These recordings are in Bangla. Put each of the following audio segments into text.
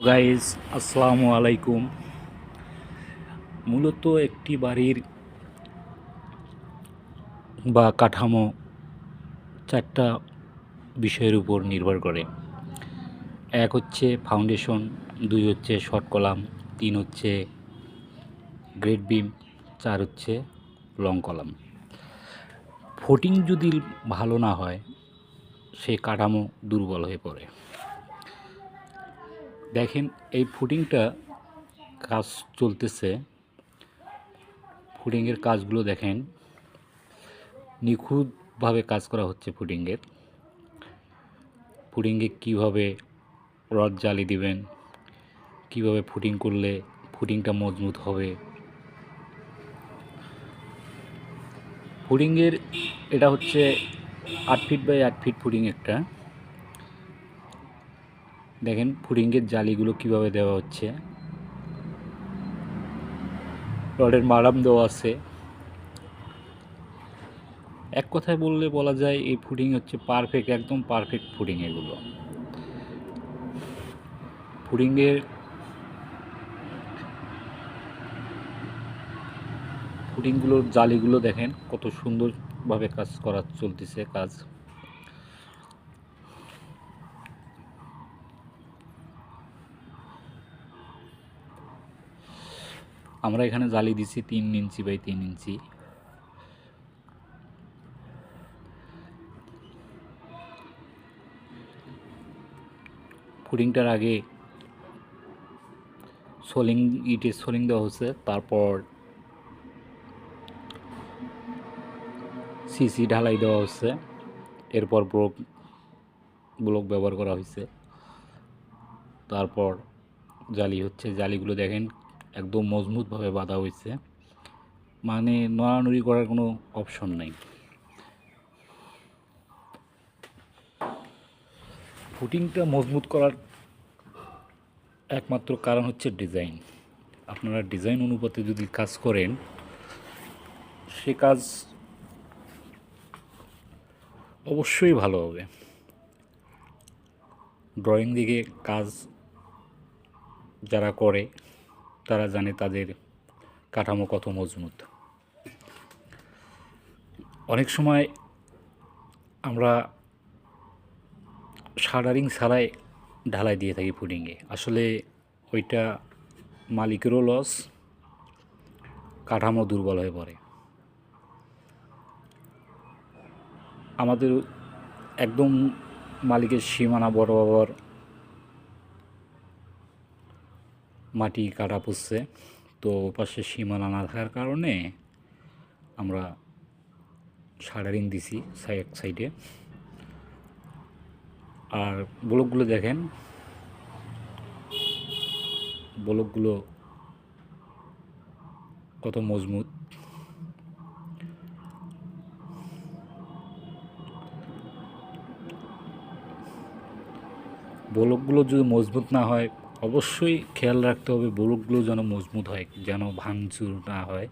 গাইজ, আসসালামু আলাইকুম। মূলত একটি বাড়ির বা কাঠামো চারটা বিষয়ের উপর নির্ভর করে। এক হচ্ছে ফাউন্ডেশন, দুই হচ্ছে শর্ট কলাম, তিন হচ্ছে গ্রেড বিম, চার হচ্ছে লং কলাম। ফুটিং যদি ভালো না হয়, সেই কাঠামো দুর্বল হয়ে পড়ে। দেখেন, এই ফুটিংটা কাজ চলতেছে। ফুটিংয়ের কাজগুলো দেখেন, নিখুঁতভাবে কাজ করা হচ্ছে ফুটিংয়ের। ফুটিংয়ে কীভাবে রড জালি দিবেন, কীভাবে ফুটিং করলে ফুটিংটা মজবুত হবে। ফুটিংয়ের এটা হচ্ছে 8 ফিট বাই 8 ফিট ফুটিং একটা। দেখেন ফুটিংয়ের জালিগুলো কীভাবে দেওয়া হচ্ছে, রডের মারাম দেওয়া আছে। এক কথায় বললে বলা যায় এই ফুটিং হচ্ছে পারফেক্ট, একদম পারফেক্ট ফুটিং। এগুলো ফুটিংগুলোর জালিগুলো দেখেন কত সুন্দরভাবে কাজ করা চলতেছে কাজ। আমরা এখানে জালি দিছি 3 ইঞ্চি বাই 3 ইঞ্চি। ফুটিংটার আগে ইটের সোলিং দেওয়া হচ্ছে, তারপর সিসি ঢালাই দেওয়া হচ্ছে, এরপর ব্লক ব্যবহার করা হয়েছে, তারপর জালি হচ্ছে। জালিগুলো দেখেন একদম মজবুতভাবে বাঁধা হয়েছে, মানে নড়ানড়ি করার কোনো অপশন নেই। ফুটিংটা মজবুত করার একমাত্র কারণ হচ্ছে ডিজাইন। আপনারা ডিজাইন অনুপাতে যদি কাজ করেন, সে কাজ অবশ্যই ভালো হবে। ড্রয়িং দিকে কাজ যারা করে তারা জানে তাদের কাঠামো কত মজবুত। অনেক সময় আমরা শাটারিং ছাড়াই ঢালাই দিয়ে থাকি ফুটিংয়ে, আসলে ওইটা মালিকেরও লস, কাঠামো দুর্বল হয়ে পড়ে। আমাদের একদম মালিকের সীমানা বরাবর মাটি কাটা পড়ছে, তো পাশে সীমানা না থাকার কারণে আমরা শাটারিং দিছি সাইডে। আর ব্লকগুলো দেখেন, ব্লকগুলো কত মজবুত। ব্লকগুলো যদি মজবুত না হয়, অবশ্যই খেয়াল রাখতে হবে ব্লকগুলো যেন মজবুত হয়, যেন ভাঙচুর না হয়।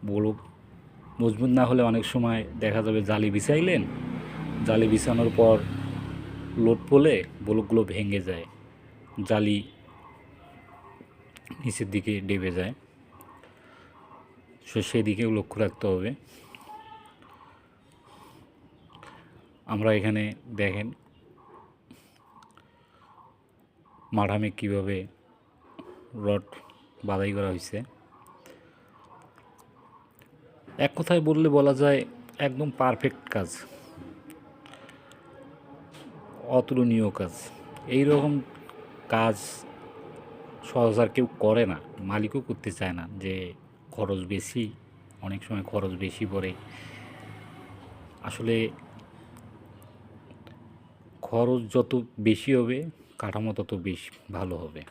ব্লক মজবুত না হলে অনেক সময় দেখা যাবে জালি বিছাইলেন, জালি বিছানোর পর লোড পড়লে ব্লকগুলো ভেঙে যায়, জালি নিচের দিকে ডেবে যায়। সেদিকেও লক্ষ্য রাখতে হবে। আমরা এখানে দেখেন মাঠামে কীভাবে রড বাঁধাই করা হয়েছে। এক কথায় বললে বলা যায় একদম পারফেক্ট কাজ, অতুলনীয় কাজ। এই রকম কাজ সহজে কেউ করে না, মালিকও করতে চায় না, যে খরচ বেশি, অনেক সময় খরচ বেশি পড়ে। আসলে খরচ যত বেশি হবে কাঠামো তত বেশি ভালো হবে।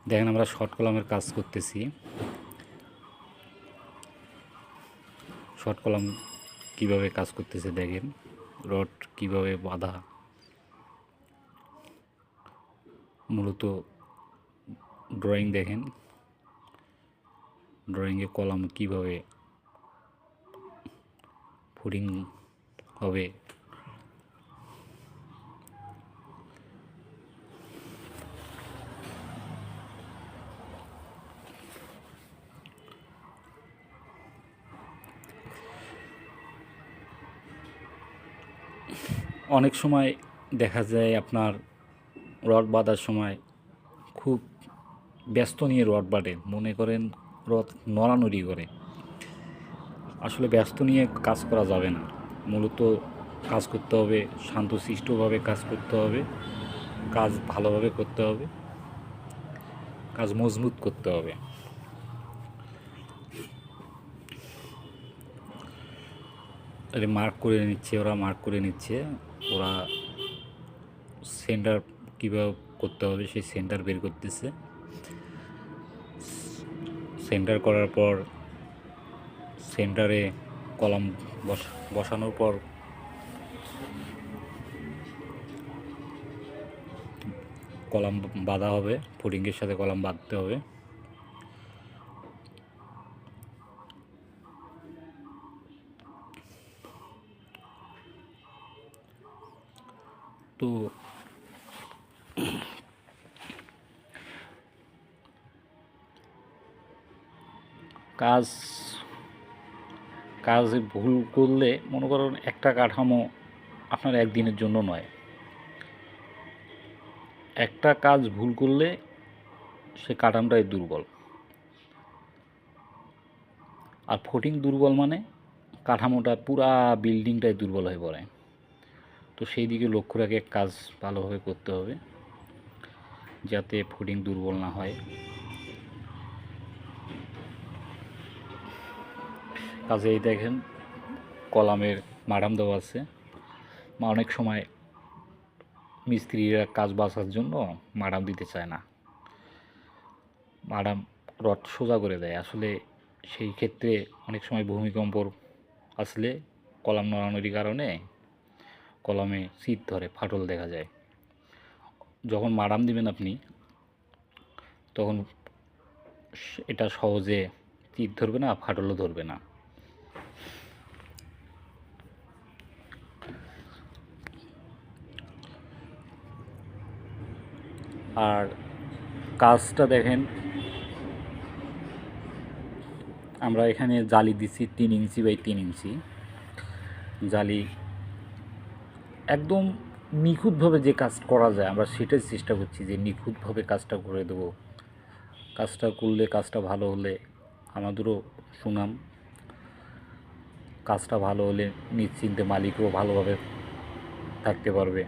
দেখেন আমরা শর্ট কলামের কাজ করতেছি। শর্ট কলাম কীভাবে কাজ করতেছে দেখেন, রড কীভাবে বাঁধা। মূলত ড্রয়িং দেখেন, ড্রয়িংয়ে কলাম কীভাবে ফুটিং হবে। অনেক সময় দেখা যায় আপনার রড বাঁধার সময় খুব ব্যস্ত নিয়ে রড বাঁধে, মনে করেন রড নড়ানড়ি করে। আসলে ব্যস্ত নিয়ে কাজ করা যাবে না। মূলত কাজ করতে হবে শান্তশিষ্টভাবে, কাজ করতে হবে, কাজ ভালোভাবে করতে হবে, কাজ মজবুত করতে হবে। আরে মার্ক করে নিচ্ছে, ওরা মার্ক করে নিচ্ছে, ওরা সেন্টার কীভাবে করতে হবে সেই সেন্টার বের করতেছে। সেন্টার করার পর সেন্টারে কলাম বসানোর পর কলাম বাঁধা হবে, ফুটিংয়ের সাথে কলাম বাঁধতে হবে। তো কাজ কাজে ভুল করলে মনে করেন একটা কাঠামো আপনার একদিনের জন্য নয়, একটা কাজ ভুল করলে সে কাঠামোটাই দুর্বল। আর ফুটিং দুর্বল মানে কাঠামোটা পুরা বিল্ডিংটাই দুর্বল হয়ে পড়ে। তো সেই দিকে লক্ষ্য রেখে কাজ ভালোভাবে করতে হবে যাতে ফুটিং দুর্বল না হয়। কাজে এই দেখেন কলামের মাডাম দেওয়া আছে। অনেক সময় মিস্ত্রিরা কাজ বাঁচার জন্য মাডাম দিতে চায় না, মাডাম রড সোজা করে দেয়। আসলে সেই ক্ষেত্রে অনেক সময় ভূমিকম্প আসলে কলাম নড়ানড়ির কারণে কলামে চিট ধরে, ফাটল দেখা যায়। যখন মাডাম দিবেন আপনি তখন এটা সহজে চিট ধরবে না, ফাটলও ধরবে না। আর কাজটা দেখেন, আমরা এখানে জালি দিচ্ছি 3 ইঞ্চি বাই 3 ইঞ্চি জালি। একদম নিখুঁতভাবে যে কাজ করা যায় আমরা সেটাই চেষ্টা করছি, যে নিখুঁতভাবে কাজটা করে দেবো। কাজটা করলে, কাজটা ভালো হলে আমাদেরও সুনাম, কাজটা ভালো হলে নিশ্চিন্তে মালিকও ভালোভাবে থাকতে পারবে।